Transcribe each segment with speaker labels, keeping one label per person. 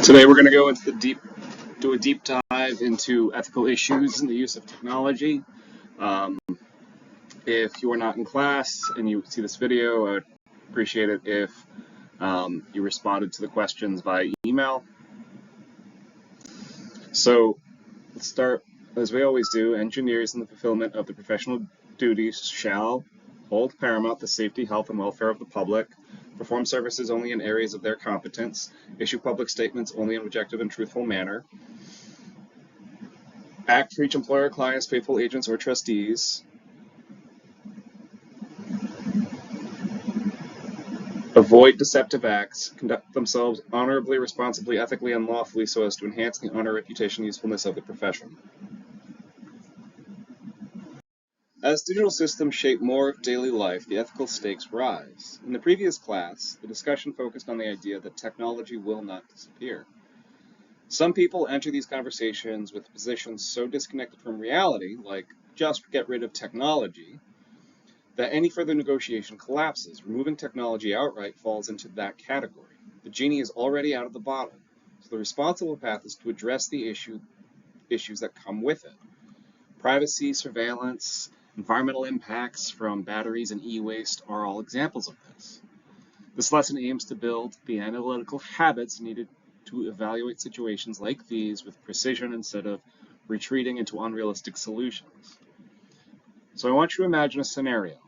Speaker 1: Today we're going to go into do a deep dive into ethical issues in the use of technology. Um, if you are not in class and you see this video, I would appreciate it if you responded to the questions via email. So let's start, as we always do. Engineers in the fulfillment of the professional duties shall hold paramount the safety, health, and welfare of the public, perform services only in areas of their competence, issue public statements only in an objective and truthful manner, act for each employer, clients, faithful agents, or trustees, avoid deceptive acts, conduct themselves honorably, responsibly, ethically, and lawfully so as to enhance the honor, reputation, and usefulness of the profession. As digital systems shape more of daily life, the ethical stakes rise. In the previous class, the discussion focused on the idea that technology will not disappear. Some people enter these conversations with positions so disconnected from reality, like just get rid of technology, that any further negotiation collapses. Removing technology outright falls into that category. The genie is already out of the bottle, so the responsible path is to address the issues that come with it. Privacy, surveillance, environmental impacts from batteries and e-waste are all examples of this. This lesson aims to build the analytical habits needed to evaluate situations like these with precision instead of retreating into unrealistic solutions. So I want you to imagine a scenario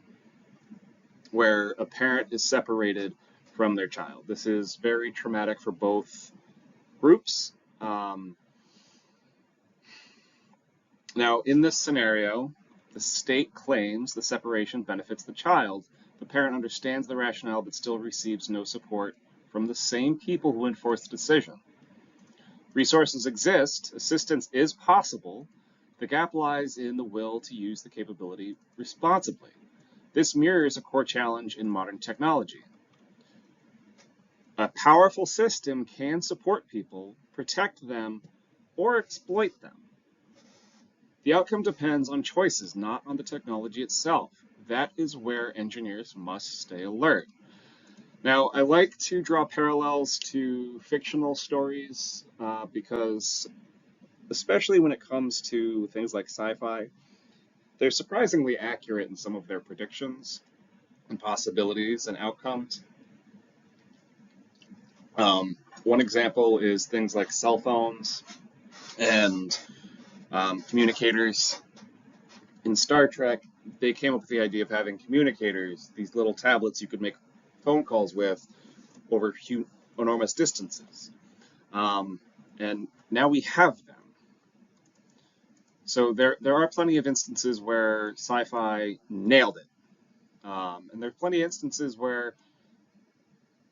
Speaker 1: where a parent is separated from their child. This is very traumatic for both groups. Now, in this scenario, the state claims the separation benefits the child. The parent understands the rationale but still receives no support from the same people who enforce the decision. Resources exist, assistance is possible. The gap lies in the will to use the capability responsibly. This mirrors a core challenge in modern technology. A powerful system can support people, protect them, or exploit them. The outcome depends on choices, not on the technology itself. That is where engineers must stay alert. Now, I like to draw parallels to fictional stories because, especially when it comes to things like sci-fi, they're surprisingly accurate in some of their predictions and possibilities and outcomes. One example is things like cell phones and communicators. In Star Trek, they came up with the idea of having communicators, these little tablets you could make phone calls with over enormous distances. And now we have them. So there are plenty of instances where sci-fi nailed it. And there are plenty of instances where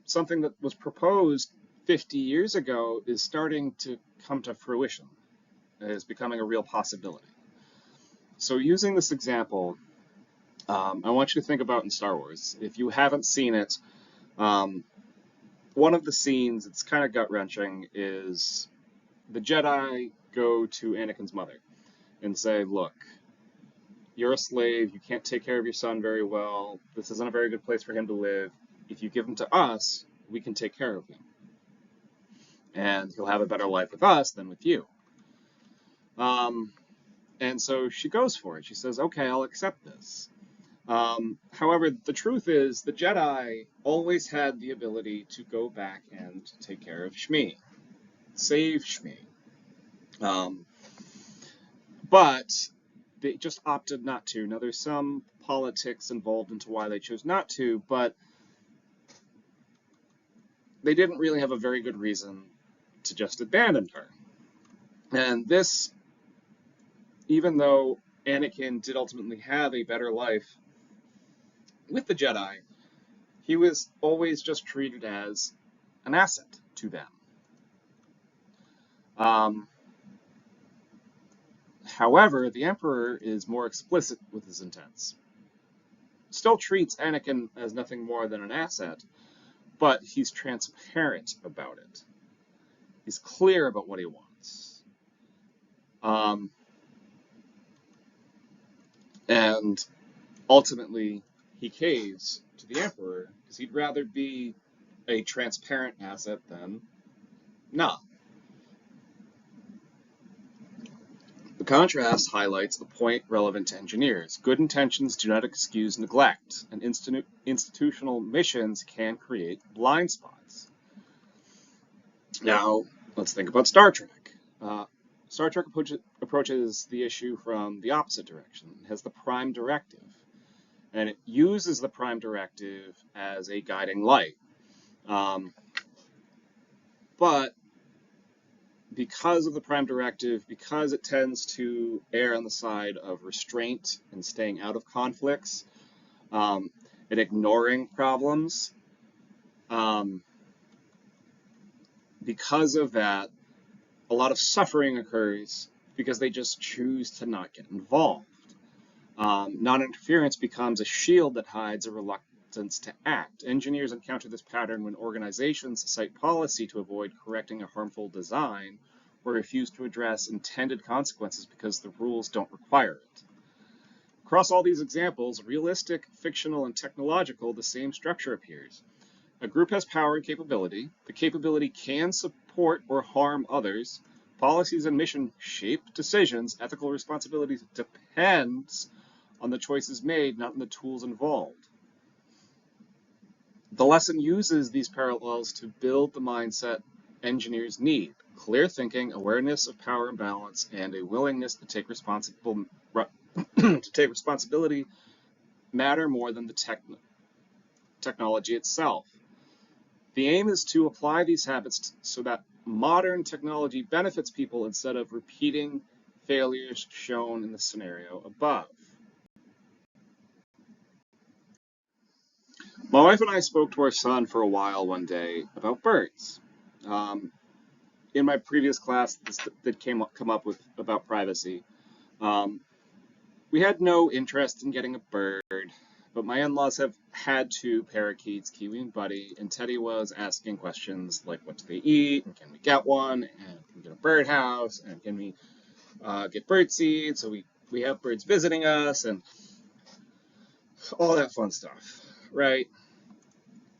Speaker 1: something that was proposed 50 years ago is starting to come to fruition, is becoming a real possibility. So using this example, I want you to think about in Star Wars. If you haven't seen it, one of the scenes, it's kind of gut-wrenching, is the Jedi go to Anakin's mother and say, look, you're a slave, you can't take care of your son very well, this isn't a very good place for him to live. If you give him to us, we can take care of him. And he'll have a better life with us than with you. And so she goes for it. She says, okay, I'll accept this. However, the truth is the Jedi always had the ability to go back and take care of Shmi, save Shmi. But they just opted not to. Now, there's some politics involved into why they chose not to, but they didn't really have a very good reason to just abandon her. And this, even though Anakin did ultimately have a better life with the Jedi, he was always just treated as an asset to them. However, the Emperor is more explicit with his intents. Still treats Anakin as nothing more than an asset, but he's transparent about it. He's clear about what he wants. And ultimately, he caves to the Emperor because he'd rather be a transparent asset than not. The contrast highlights a point relevant to engineers. Good intentions do not excuse neglect, and institutional missions can create blind spots. Now, let's think about Star Trek. Star Trek approaches the issue from the opposite direction. It has the Prime Directive, and it uses the Prime Directive as a guiding light. But because of the Prime Directive, because it tends to err on the side of restraint and staying out of conflicts, and ignoring problems, because of that, a lot of suffering occurs because they just choose to not get involved. Non-interference becomes a shield that hides a reluctance to act. Engineers encounter this pattern when organizations cite policy to avoid correcting a harmful design or refuse to address intended consequences because the rules don't require it. Across all these examples, realistic, fictional, and technological, the same structure appears. A group has power and capability. The capability can support or harm others. Policies and mission shape decisions. Ethical responsibility depends on the choices made, not on the tools involved. The lesson uses these parallels to build the mindset engineers need: clear thinking, awareness of power imbalance, and a willingness to take responsibility matter more than the technology itself. The aim is to apply these habits so that modern technology benefits people instead of repeating failures shown in the scenario above. My wife and I spoke to our son for a while one day about birds. In my previous class that come up with about privacy, we had no interest in getting a bird, but my in-laws have had two parakeets, Kiwi and Buddy, and Teddy was asking questions like, what do they eat, and can we get one, and can we get a birdhouse, and can we get bird seed, so we have birds visiting us, and all that fun stuff, right?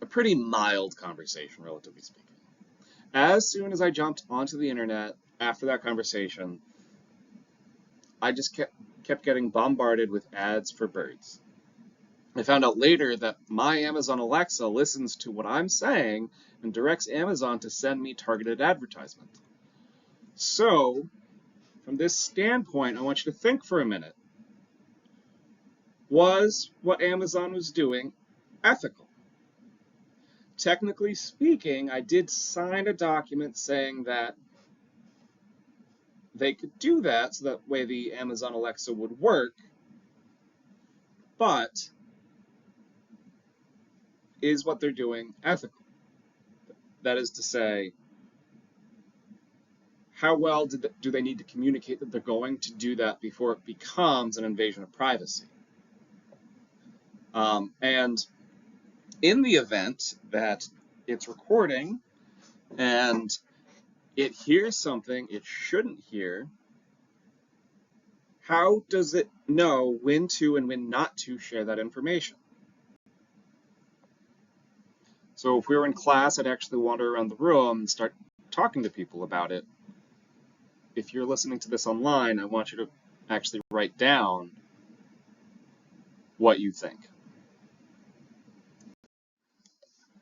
Speaker 1: A pretty mild conversation, relatively speaking. As soon as I jumped onto the internet after that conversation, I just kept getting bombarded with ads for birds. I found out later that my Amazon Alexa listens to what I'm saying and directs Amazon to send me targeted advertisement. So, from this standpoint, I want you to think for a minute. Was what Amazon was doing ethical? Technically speaking, I did sign a document saying that they could do that, so that way the Amazon Alexa would work, but is what they're doing ethical? That is to say, how well do they need to communicate that they're going to do that before it becomes an invasion of privacy? And in the event that it's recording and it hears something it shouldn't hear, how does it know when to and when not to share that information? So if we were in class, I'd actually wander around the room and start talking to people about it. If you're listening to this online, I want you to actually write down what you think.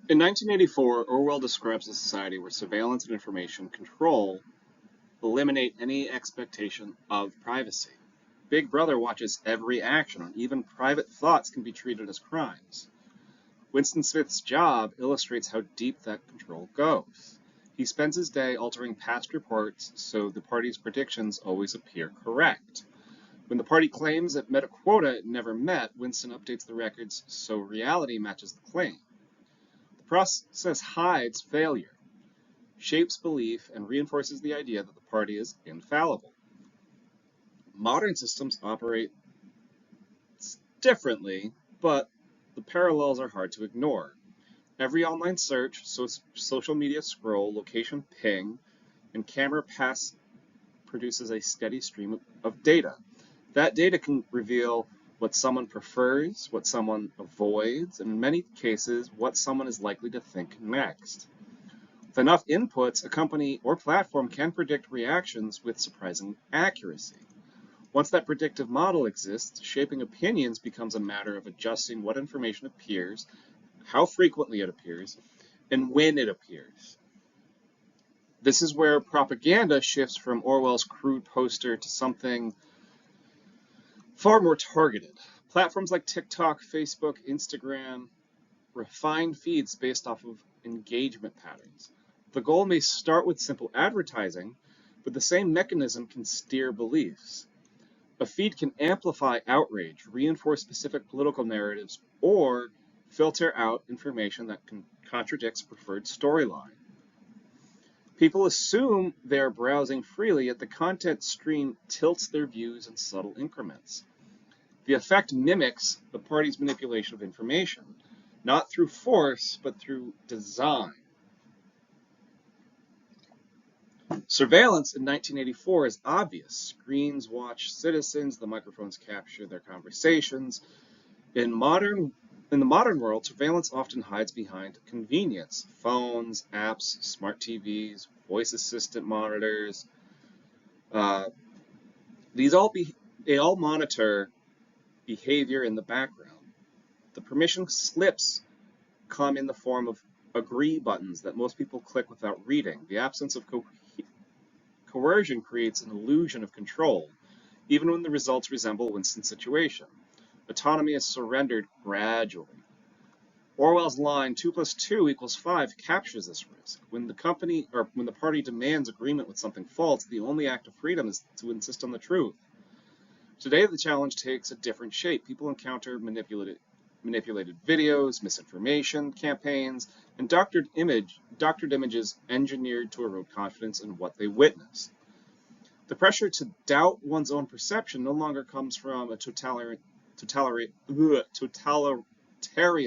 Speaker 1: In 1984, Orwell describes a society where surveillance and information control eliminate any expectation of privacy. Big Brother watches every action, and even private thoughts can be treated as crimes. Winston Smith's job illustrates how deep that control goes. He spends his day altering past reports so the party's predictions always appear correct. When the party claims it met a quota it never met, Winston updates the records so reality matches the claim. The process hides failure, shapes belief, and reinforces the idea that the party is infallible. Modern systems operate differently, but the parallels are hard to ignore. Every online search, social media scroll, location ping, and camera pass produces a steady stream of data. That data can reveal what someone prefers, what someone avoids, and in many cases, what someone is likely to think next. With enough inputs, a company or platform can predict reactions with surprising accuracy. Once that predictive model exists, shaping opinions becomes a matter of adjusting what information appears, how frequently it appears, and when it appears. This is where propaganda shifts from Orwell's crude poster to something far more targeted. Platforms like TikTok, Facebook, Instagram refine feeds based off of engagement patterns. The goal may start with simple advertising, but the same mechanism can steer beliefs. A feed can amplify outrage, reinforce specific political narratives, or filter out information that contradicts preferred storyline. People assume they are browsing freely, yet the content stream tilts their views in subtle increments. The effect mimics the party's manipulation of information, not through force, but through design. Surveillance in 1984 is obvious. Screens watch citizens, the microphones capture their conversations. In the modern world, surveillance often hides behind convenience. Phones, apps, smart TVs, voice assistant monitors. They all monitor behavior in the background. The permission slips come in the form of agree buttons that most people click without reading. The absence of coercion creates an illusion of control, even when the results resemble Winston's situation. Autonomy is surrendered gradually. Orwell's line 2 plus 2 equals 5 captures this risk. When the party demands agreement with something false, the only act of freedom is to insist on the truth. Today, the challenge takes a different shape. People encounter manipulated videos, misinformation campaigns, and doctored images engineered to erode confidence in what they witness. The pressure to doubt one's own perception no longer comes from a totalitarian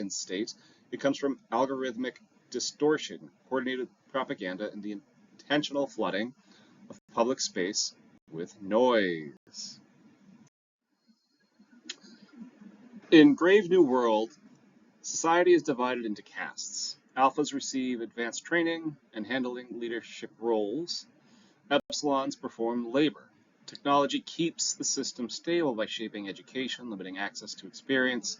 Speaker 1: state. It comes from algorithmic distortion, coordinated propaganda, and the intentional flooding of public space with noise. In Brave New World, society is divided into castes. Alphas receive advanced training and handling leadership roles. Epsilons perform labor. Technology keeps the system stable by shaping education, limiting access to experience,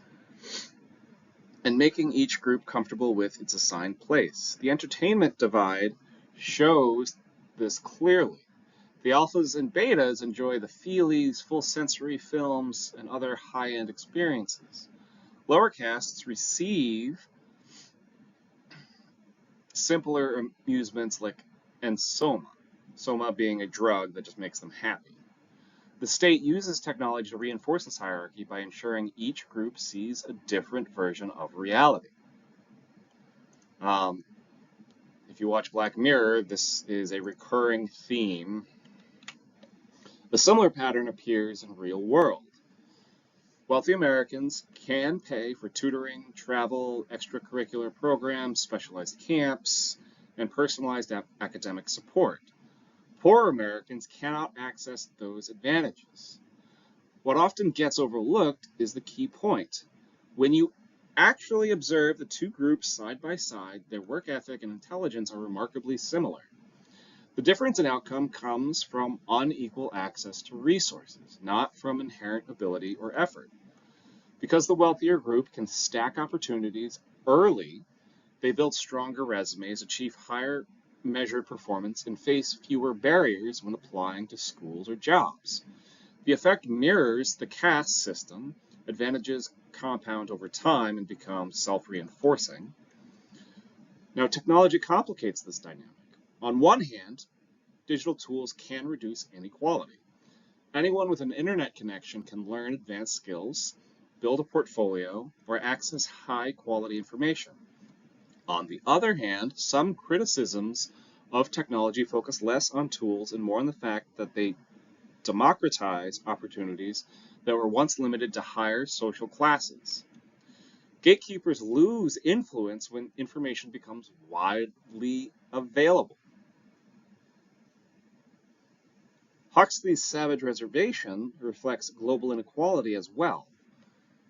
Speaker 1: and making each group comfortable with its assigned place. The entertainment divide shows this clearly. The alphas and betas enjoy the feelies, full sensory films, and other high-end experiences. Lower castes receive simpler amusements like soma being a drug that just makes them happy. The state uses technology to reinforce this hierarchy by ensuring each group sees a different version of reality. If you watch Black Mirror, this is a recurring theme. A similar pattern appears in real world. Wealthy Americans can pay for tutoring, travel, extracurricular programs, specialized camps, and personalized academic support. Poor Americans cannot access those advantages. What often gets overlooked is the key point. When you actually observe the two groups side by side, their work ethic and intelligence are remarkably similar. The difference in outcome comes from unequal access to resources, not from inherent ability or effort. Because the wealthier group can stack opportunities early, they build stronger resumes, achieve higher measured performance, and face fewer barriers when applying to schools or jobs. The effect mirrors the caste system. Advantages compound over time and become self-reinforcing. Now, technology complicates this dynamic. On one hand, digital tools can reduce inequality. Anyone with an internet connection can learn advanced skills, build a portfolio, or access high-quality information. On the other hand, some criticisms of technology focus less on tools and more on the fact that they democratize opportunities that were once limited to higher social classes. Gatekeepers lose influence when information becomes widely available. Huxley's Savage Reservation reflects global inequality as well.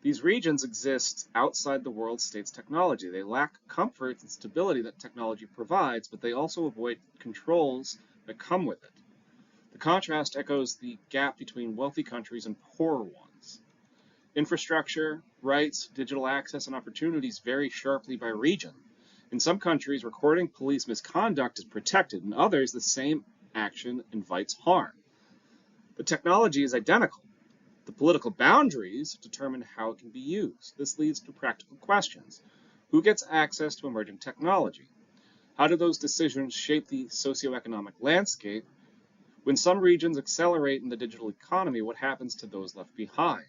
Speaker 1: These regions exist outside the world state's technology. They lack comfort and stability that technology provides, but they also avoid controls that come with it. The contrast echoes the gap between wealthy countries and poorer ones. Infrastructure, rights, digital access, and opportunities vary sharply by region. In some countries, recording police misconduct is protected. In others, the same action invites harm. The technology is identical. The political boundaries determine how it can be used. This leads to practical questions. Who gets access to emerging technology? How do those decisions shape the socioeconomic landscape? When some regions accelerate in the digital economy, what happens to those left behind?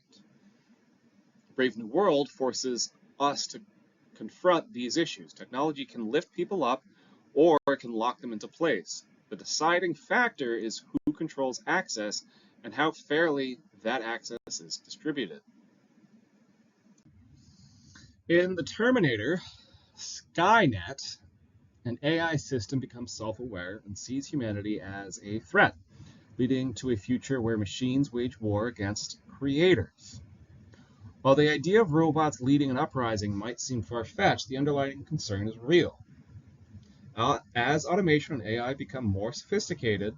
Speaker 1: Brave New World forces us to confront these issues. Technology can lift people up or it can lock them into place. The deciding factor is who controls access and how fairly that access is distributed. In The Terminator, Skynet, an AI system becomes self-aware and sees humanity as a threat, leading to a future where machines wage war against creators. While the idea of robots leading an uprising might seem far-fetched, the underlying concern is real. As automation and AI become more sophisticated,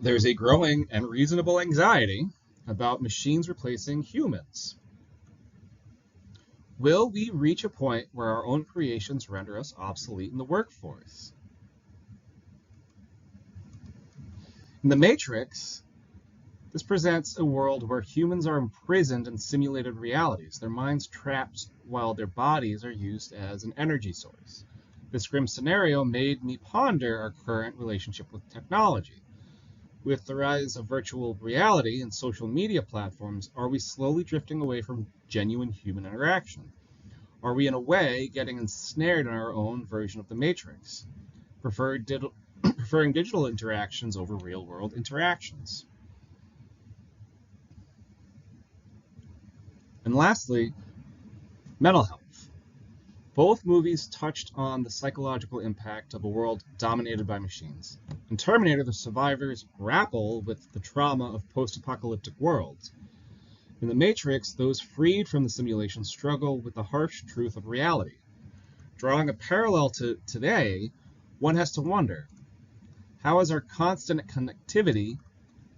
Speaker 1: there's a growing and reasonable anxiety about machines replacing humans. Will we reach a point where our own creations render us obsolete in the workforce? In The Matrix, this presents a world where humans are imprisoned in simulated realities, their minds trapped while their bodies are used as an energy source. This grim scenario made me ponder our current relationship with technology. With the rise of virtual reality and social media platforms, are we slowly drifting away from genuine human interaction? Are we, in a way, getting ensnared in our own version of the Matrix, preferring digital interactions over real-world interactions? And lastly, mental health. Both movies touched on the psychological impact of a world dominated by machines. In Terminator, the survivors grapple with the trauma of post-apocalyptic worlds. In The Matrix, those freed from the simulation struggle with the harsh truth of reality. Drawing a parallel to today, one has to wonder, how is our constant connectivity,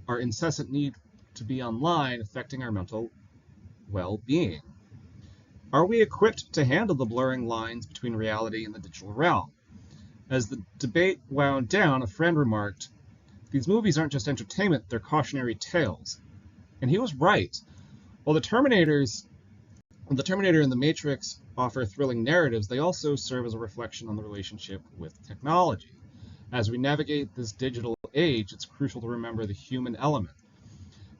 Speaker 1: our incessant need to be online, affecting our mental well-being? Are we equipped to handle the blurring lines between reality and the digital realm? As the debate wound down, a friend remarked, "These movies aren't just entertainment, they're cautionary tales." And he was right. While the Terminator and The Matrix offer thrilling narratives, they also serve as a reflection on the relationship with technology. As we navigate this digital age, it's crucial to remember the human element,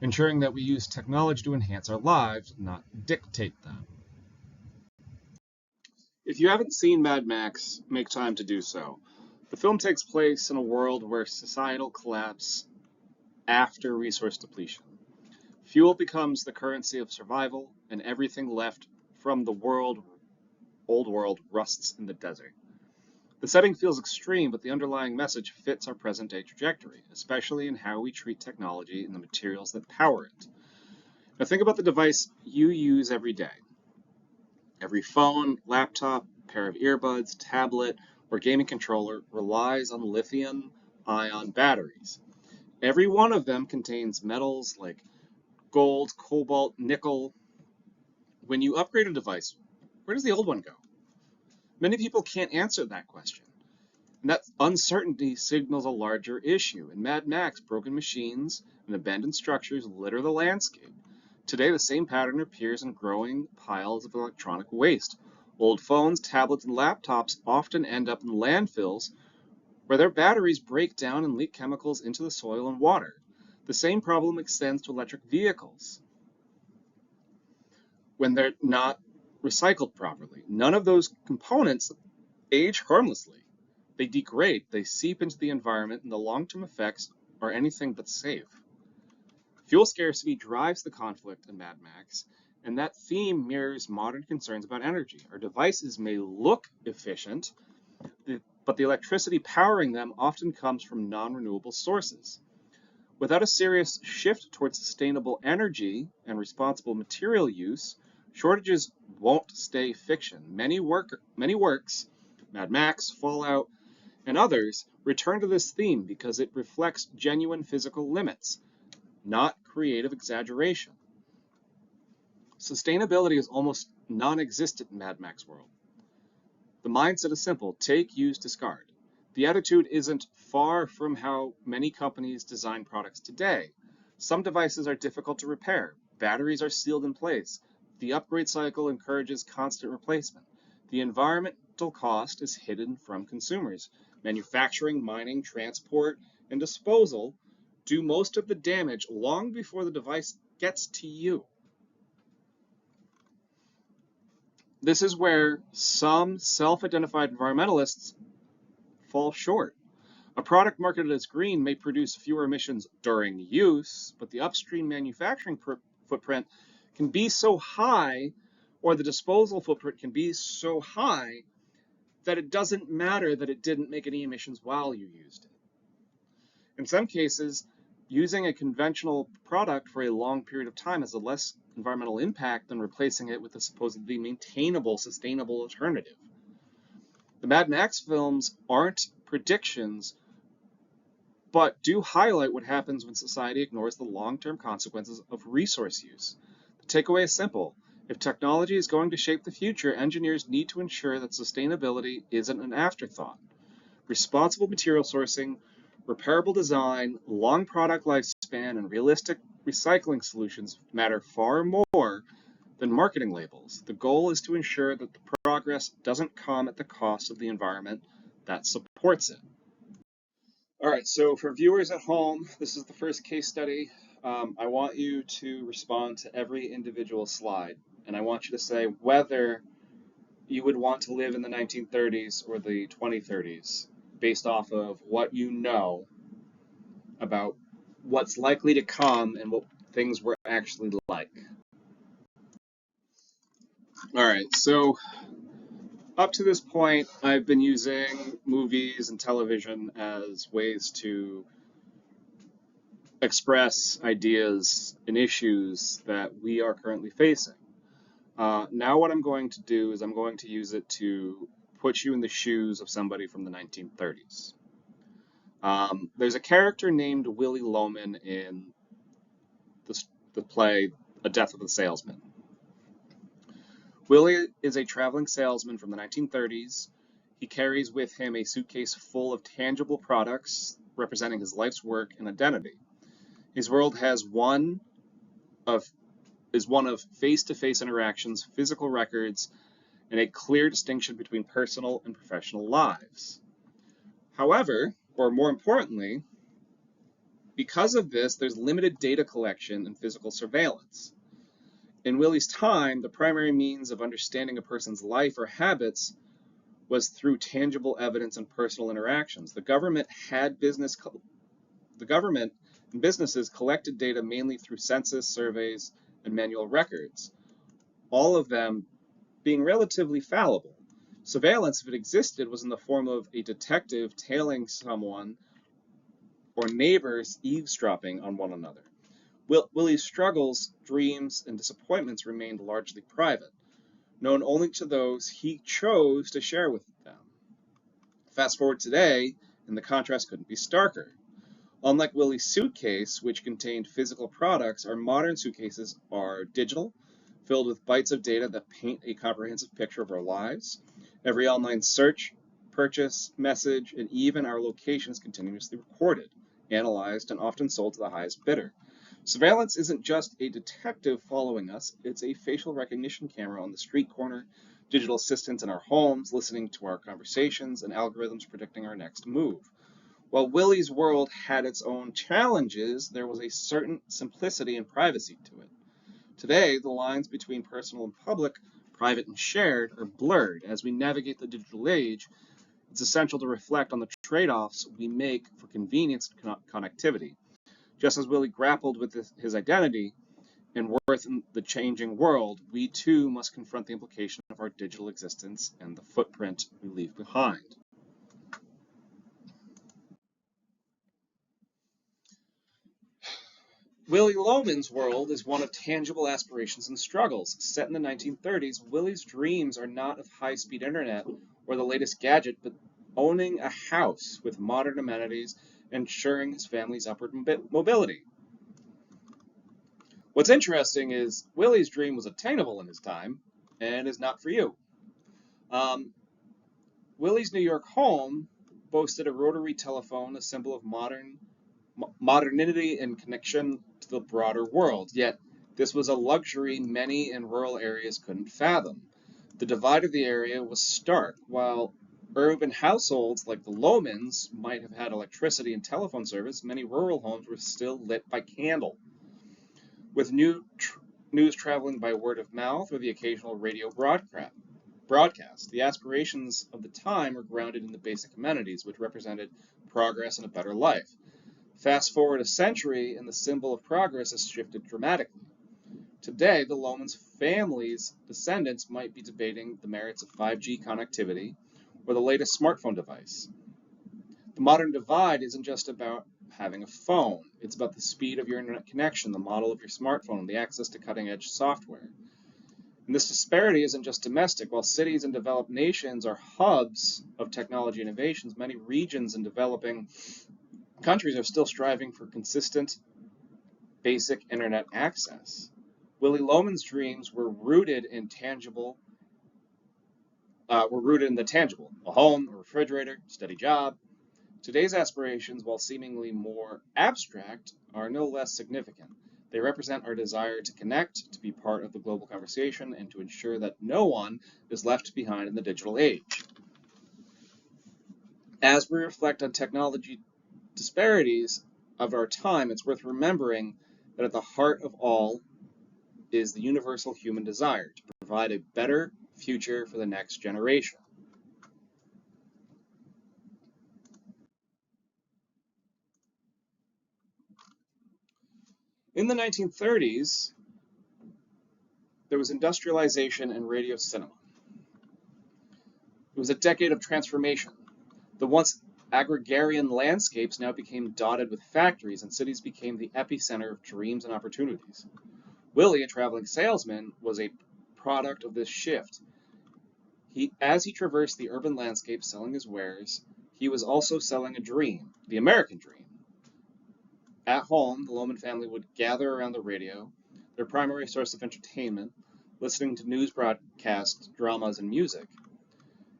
Speaker 1: ensuring that we use technology to enhance our lives, not dictate them. If you haven't seen Mad Max, make time to do so. The film takes place in a world where societal collapse after resource depletion. Fuel becomes the currency of survival, and everything left from the old world rusts in the desert. The setting feels extreme, but the underlying message fits our present-day trajectory, especially in how we treat technology and the materials that power it. Now think about the device you use every day. Every phone, laptop, pair of earbuds, tablet, or gaming controller relies on lithium-ion batteries. Every one of them contains metals like gold, cobalt, nickel. When you upgrade a device, where does the old one go? Many people can't answer that question. And that uncertainty signals a larger issue. In Mad Max, broken machines and abandoned structures litter the landscape. Today, the same pattern appears in growing piles of electronic waste. Old phones, tablets, and laptops often end up in landfills where their batteries break down and leak chemicals into the soil and water. The same problem extends to electric vehicles when they're not recycled properly. None of those components age harmlessly. They degrade, they seep into the environment, and the long-term effects are anything but safe. Fuel scarcity drives the conflict in Mad Max, and that theme mirrors modern concerns about energy. Our devices may look efficient, but the electricity powering them often comes from non-renewable sources. Without a serious shift towards sustainable energy and responsible material use, shortages won't stay fiction. Many works, Mad Max, Fallout, and others return to this theme because it reflects genuine physical limits, not creative exaggeration. Sustainability is almost non-existent in Mad Max world. The mindset is simple: take, use, discard. The attitude isn't far from how many companies design products today. Some devices are difficult to repair. Batteries are sealed in place. The upgrade cycle encourages constant replacement. The environmental cost is hidden from consumers. Manufacturing, mining, transport, and disposal do most of the damage long before the device gets to you. This is where some self-identified environmentalists fall short. A product marketed as green may produce fewer emissions during use, but the upstream manufacturing footprint can be so high, or the disposal footprint can be so high, that it doesn't matter that it didn't make any emissions while you used it. In some cases, using a conventional product for a long period of time has a less environmental impact than replacing it with a supposedly maintainable, sustainable alternative. The Mad Max films aren't predictions, but do highlight what happens when society ignores the long-term consequences of resource use. The takeaway is simple: if technology is going to shape the future, engineers need to ensure that sustainability isn't an afterthought. Responsible material sourcing, repairable design, long product lifespan, and realistic recycling solutions matter far more than marketing labels. The goal is to ensure that the progress doesn't come at the cost of the environment that supports it. All right, so for viewers at home, this is the first case study. I want you to respond to every individual slide, and I want you to say whether you would want to live in the 1930s or the 2030s based off of what you know about what's likely to come and what things were actually like. All right, so up to this point, I've been using movies and television as ways to express ideas and issues that we are currently facing. Now what I'm going to do is I'm going to use it to put you in the shoes of somebody from the 1930s. There's a character named Willy Loman in the play A Death of a Salesman. Willy is a traveling salesman from the 1930s. He carries with him a suitcase full of tangible products representing his life's work and identity. His world is one of face-to-face interactions, physical records, and a clear distinction between personal and professional lives. However, or more importantly, because of this, there's limited data collection and physical surveillance. In Willy's time, the primary means of understanding a person's life or habits was through tangible evidence and personal interactions. The government and businesses collected data mainly through census, surveys, and manual records, all of them being relatively fallible. Surveillance, if it existed, was in the form of a detective tailing someone or neighbors eavesdropping on one another. Willy's struggles, dreams, and disappointments remained largely private, known only to those he chose to share with them. Fast forward today, and the contrast couldn't be starker. Unlike Willy's suitcase, which contained physical products, our modern suitcases are digital, filled with bytes of data that paint a comprehensive picture of our lives. Every online search, purchase, message, and even our location is continuously recorded, analyzed, and often sold to the highest bidder. Surveillance isn't just a detective following us, it's a facial recognition camera on the street corner, digital assistants in our homes listening to our conversations, and algorithms predicting our next move. While Willy's world had its own challenges, there was a certain simplicity and privacy to it. Today, the lines between personal and public, private and shared, are blurred. As we navigate the digital age, it's essential to reflect on the trade-offs we make for convenience and connectivity. Just as Willy grappled with his identity and worth in the changing world, we too must confront the implication of our digital existence and the footprint we leave behind. Willy Loman's world is one of tangible aspirations and struggles. Set in the 1930s, Willy's dreams are not of high-speed internet or the latest gadget, but owning a house with modern amenities, ensuring his family's upward mobility. What's interesting is Willie's dream was attainable in his time and is not for you. Um, Willie's New York home boasted a rotary telephone, a symbol of modernity and connection to the broader world. Yet, this was a luxury many in rural areas couldn't fathom. The divide of the area was stark. While urban households like the Lomans might have had electricity and telephone service, many rural homes were still lit by candle. With news traveling by word of mouth or the occasional radio broadcast. The aspirations of the time were grounded in the basic amenities, which represented progress and a better life. Fast forward a century, and the symbol of progress has shifted dramatically. Today, the Lomans family's descendants might be debating the merits of 5G connectivity or the latest smartphone device. The modern divide isn't just about having a phone. It's about the speed of your internet connection, the model of your smartphone, and the access to cutting-edge software. And this disparity isn't just domestic. While cities and developed nations are hubs of technology innovations, many regions and developing countries are still striving for consistent, basic internet access. Willy Loman's dreams were rooted in the tangible: a home, a refrigerator, steady job. Today's aspirations, while seemingly more abstract, are no less significant. They represent our desire to connect, to be part of the global conversation, and to ensure that no one is left behind in the digital age. As we reflect on technology disparities of our time, it's worth remembering that at the heart of all is the universal human desire to provide a better future for the next generation. In the 1930s, there was industrialization and radio cinema. It was a decade of transformation. The once agrarian landscapes now became dotted with factories, and cities became the epicenter of dreams and opportunities. Willie, a traveling salesman, was a product of this shift. As he traversed the urban landscape selling his wares, he was also selling a dream, the American dream. At home, the Loman family would gather around the radio, their primary source of entertainment, listening to news broadcasts, dramas, and music.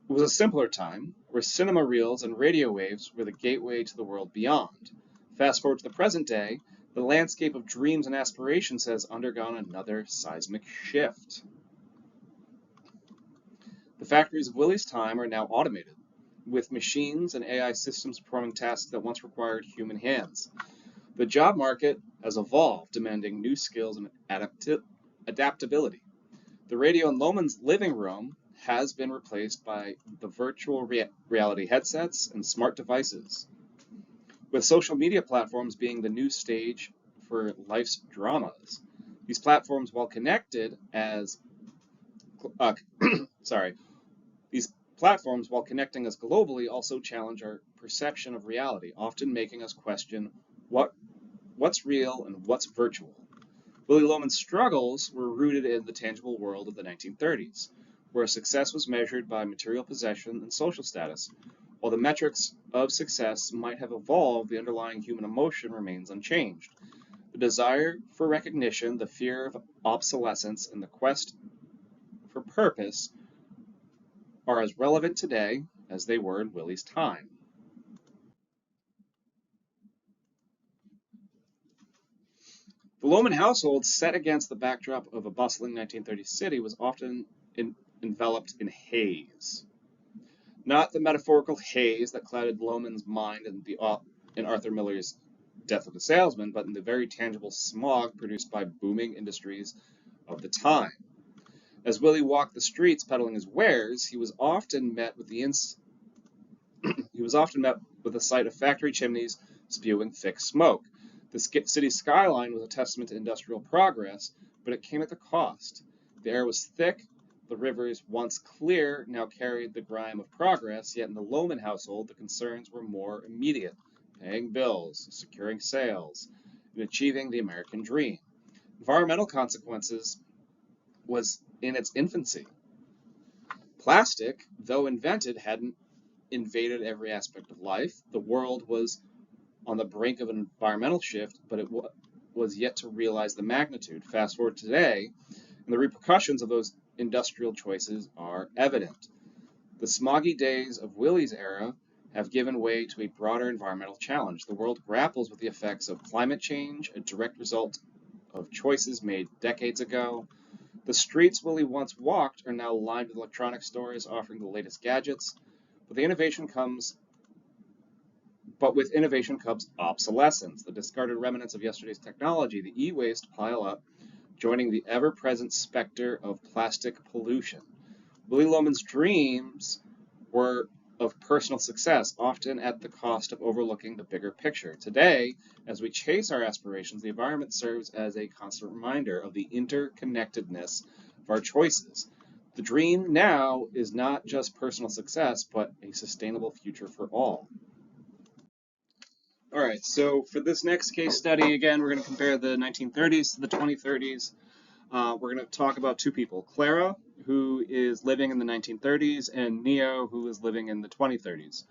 Speaker 1: It was a simpler time, where cinema reels and radio waves were the gateway to the world beyond. Fast forward to the present day, the landscape of dreams and aspirations has undergone another seismic shift. The factories of Willie's time are now automated, with machines and AI systems performing tasks that once required human hands. The job market has evolved, demanding new skills and adaptability. The radio in Loman's living room has been replaced by the virtual reality headsets and smart devices, with social media platforms being the new stage for life's dramas. These platforms, while connected as these platforms, while connecting us globally, also challenge our perception of reality, often making us question what's real and what's virtual. Willy Loman's struggles were rooted in the tangible world of the 1930s, where success was measured by material possession and social status. While the metrics of success might have evolved, the underlying human emotion remains unchanged. The desire for recognition, the fear of obsolescence, and the quest for purpose are as relevant today as they were in Willie's time. The Loman household, set against the backdrop of a bustling 1930s city, was often enveloped in haze. Not the metaphorical haze that clouded Loman's mind in Arthur Miller's Death of a Salesman, but in the very tangible smog produced by booming industries of the time. As Willie walked the streets peddling his wares, he was often met with the sight of factory chimneys spewing thick smoke. The city's skyline was a testament to industrial progress, but it came at the cost. The air was thick, the rivers, once clear, now carried the grime of progress, yet in the Loman household the concerns were more immediate: paying bills, securing sales, and achieving the American dream. Environmental consequences was in its infancy. Plastic, though invented, hadn't invaded every aspect of life. The world was on the brink of an environmental shift, but it was yet to realize the magnitude. Fast forward to today, and the repercussions of those industrial choices are evident. The smoggy days of Willie's era have given way to a broader environmental challenge. The world grapples with the effects of climate change, a direct result of choices made decades ago. The streets Willie once walked are now lined with electronic stores offering the latest gadgets, but with innovation comes obsolescence. The discarded remnants of yesterday's technology, the e-waste, pile up, joining the ever-present specter of plastic pollution. Willie Loman's dreams were of personal success, often at the cost of overlooking the bigger picture. Today, as we chase our aspirations, the environment serves as a constant reminder of the interconnectedness of our choices. The dream now is not just personal success, but a sustainable future for all. All right, so for this next case study, again, we're going to compare the 1930s to the 2030s. We're going to talk about two people, Clara, who is living in the 1930s, and Neo, who is living in the 2030s.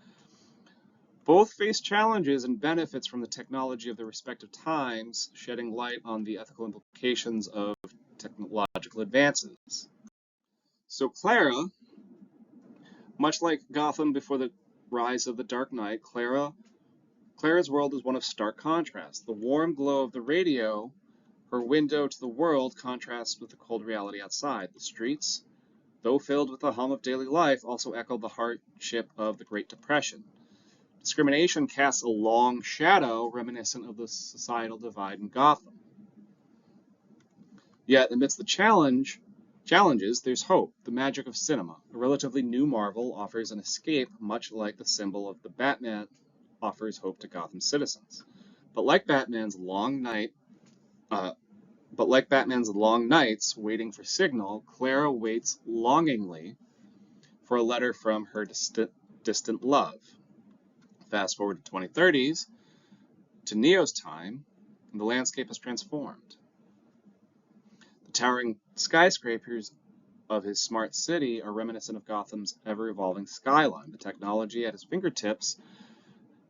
Speaker 1: Both face challenges and benefits from the technology of their respective times, shedding light on the ethical implications of technological advances. So Clara, much like Gotham before the rise of the Dark Knight, Clara's world is one of stark contrast. The warm glow of the radio, her window to the world, contrasts with the cold reality outside. The streets, though filled with the hum of daily life, also echo the hardship of the Great Depression. Discrimination casts a long shadow reminiscent of the societal divide in Gotham. Yet, amidst the challenges, there's hope, the magic of cinema. A relatively new Marvel offers an escape, much like the symbol of the Batman offers hope to Gotham citizens. But like Batman's long nights waiting for signal, Clara waits longingly for a letter from her distant love. Fast forward to 2030s, to Neo's time, and the landscape has transformed. The towering skyscrapers of his smart city are reminiscent of Gotham's ever-evolving skyline. The technology at his fingertips,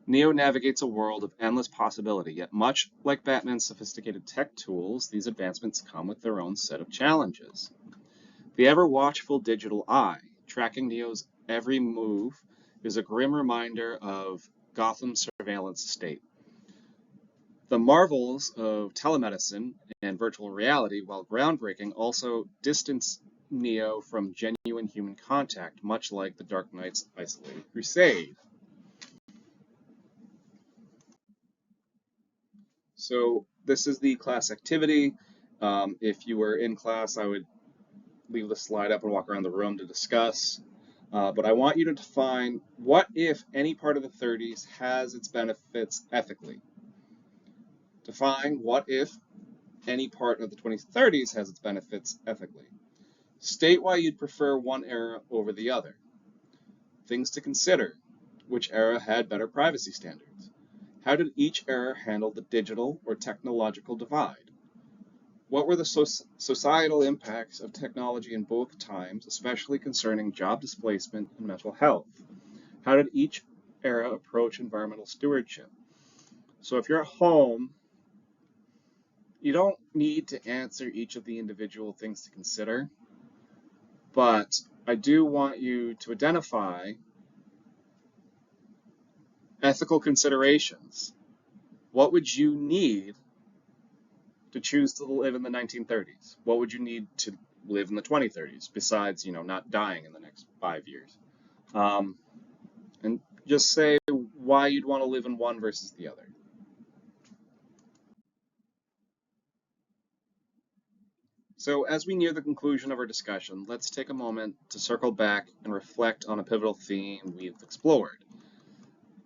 Speaker 1: Neo navigates a world of endless possibility, yet much like Batman's sophisticated tech tools, these advancements come with their own set of challenges. The ever-watchful digital eye, tracking Neo's every move, is a grim reminder of Gotham's surveillance state. The marvels of telemedicine and virtual reality, while groundbreaking, also distance Neo from genuine human contact, much like the Dark Knight's isolated crusade. So this is the class activity. If you were in class, I would leave the slide up and walk around the room to discuss. But I want you to define what if any part of the 30s has its benefits ethically. Define what if any part of the 2030s has its benefits ethically. State why you'd prefer one era over the other. Things to consider. Which era had better privacy standards? How did each era handle the digital or technological divide? What were the societal impacts of technology in both times, especially concerning job displacement and mental health? How did each era approach environmental stewardship? So if you're at home, you don't need to answer each of the individual things to consider, but I do want you to identify ethical considerations. What would you need to choose to live in the 1930s? What would you need to live in the 2030s besides, not dying in the next 5 years? And just say why you'd want to live in one versus the other. So as we near the conclusion of our discussion, let's take a moment to circle back and reflect on a pivotal theme we've explored.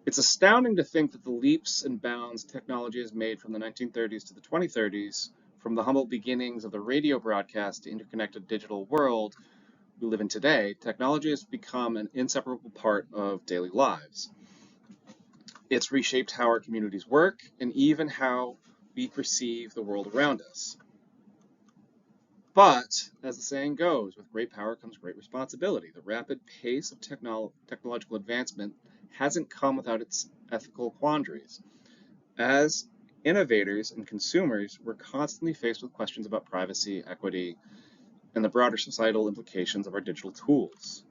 Speaker 1: It's astounding to think that the leaps and bounds technology has made from the 1930s to the 2030s, from the humble beginnings of the radio broadcast to interconnected digital world we live in today, technology has become an inseparable part of daily lives. It's reshaped how our communities work and even how we perceive the world around us. But, as the saying goes, with great power comes great responsibility. The rapid pace of technological advancement hasn't come without its ethical quandaries. As innovators and consumers, we're constantly faced with questions about privacy, equity, and the broader societal implications of our digital tools.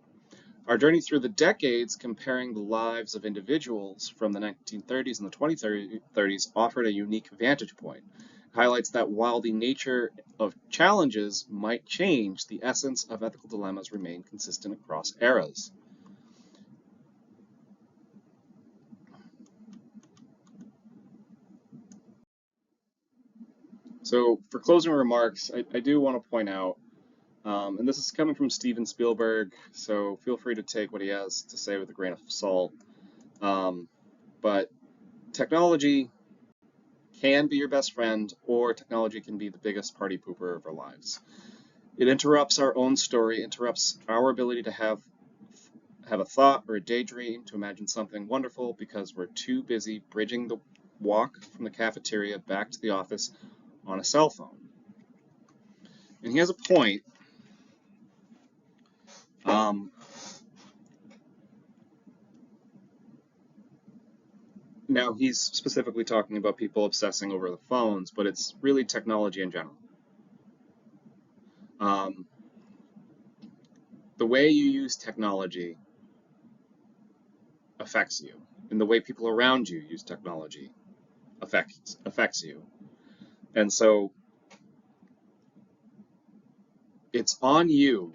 Speaker 1: Our journey through the decades comparing the lives of individuals from the 1930s and the 2030s offered a unique vantage point. It highlights that while the nature of challenges might change, the essence of ethical dilemmas remain consistent across eras. So, for closing remarks, I do want to point out, and this is coming from Steven Spielberg, so feel free to take what he has to say with a grain of salt. Um, but technology can be your best friend, or technology can be the biggest party pooper of our lives. It interrupts our own story, interrupts our ability to have a thought or a daydream, to imagine something wonderful, because we're too busy bridging the walk from the cafeteria back to the office on a cell phone. And he has a point. Um, Now, he's specifically talking about people obsessing over the phones, but it's really technology in general. Um, the way you use technology affects you, and the way people around you use technology affects you. And so it's on you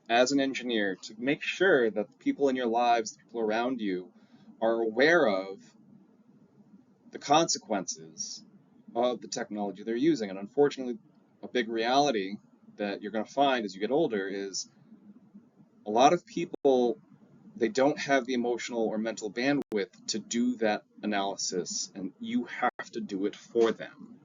Speaker 1: as an engineer to make sure that the people in your lives, the people around you, are aware of the consequences of the technology they're using. And unfortunately, a big reality that you're going to find as you get older is a lot of people, they don't have the emotional or mental bandwidth to do that analysis, and you have to do it for them.